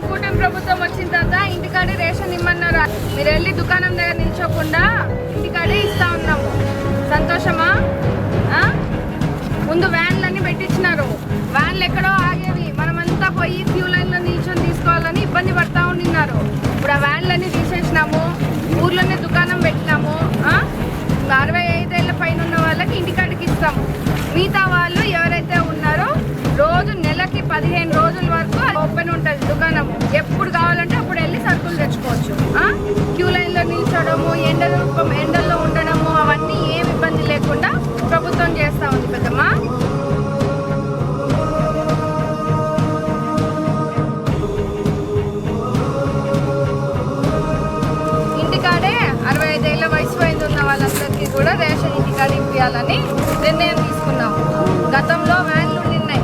కూటమి ప్రభుత్వం వచ్చిన తర్వాత ఇంటికాడే రేషన్ ఇమ్మన్నారు. మీరు వెళ్ళి దుకాణం దగ్గర నిల్చోకుండా ఇంటికాడే ఇస్తా ఉన్నాము. సంతోషమా? ముందు వ్యాన్లన్నీ పెట్టించినారు. వ్యాన్లు ఎక్కడో ఆగేవి, మనమంతా పోయి క్యూ లైన్లో నిల్చొని తీసుకోవాలని ఇబ్బంది పడతా ఉండినారు. ఇప్పుడు ఆ వ్యాన్లన్నీ తీసేసినాము, ఊర్లోనే దుకాణం పెట్టినాము. 65 ఏళ్ళ పైన ఉన్న వాళ్ళకి ఇంటికాడికి ఇస్తాము. మిగతా వాళ్ళు ఎవరైతే ఉన్నారో రోజు నెలకి 15 రోజుల వరకు ఓపెన్ ఉంటుంది దుకాణము. ఎప్పుడు కావాలంటే అప్పుడు వెళ్ళి సరుకులు తెచ్చుకోవచ్చు. క్యూ లైన్లో నిల్చోవడము, ఎండల్లో ఉండడము అవన్నీ ఏమి ఇబ్బంది లేకుండా ప్రభుత్వం చేస్తూ ఉంది పెద్దమ్మా. ఇంటికాడే 65 ఏళ్ళ వయసు పైన ఉన్న వాళ్ళందరికీ కూడా రేషన్ ఇంటికాడ ఇప్పించాలని నిర్ణయం తీసుకున్నాము. గతంలో వ్యాన్లు ఉన్నాయి,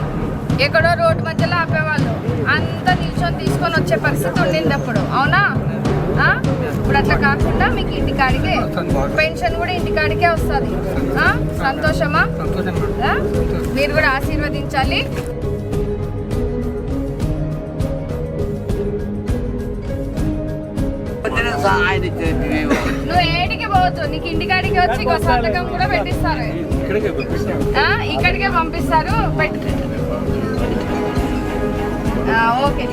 ఎక్కడో రోడ్డు మధ్యలో ఆపేవాళ్ళు, అంతా నిల్చొని తీసుకొని వచ్చే పరిస్థితి ఉండింది అప్పుడు. అవునా? ఇప్పుడు అట్లా కాకుండా మీకు ఇంటికాడికే పెన్షన్ కూడా ఇంటికాడికే వస్తుంది. సంతోషమా? మీరు కూడా ఆశీర్వదించాలి. నువ్వు ఏడికి పోవద్దు, నీకు ఇంటికాడికి వచ్చి సంతకం కూడా పెట్టిస్తారు. ఇక్కడికే పంపిస్తారు. ఓకే.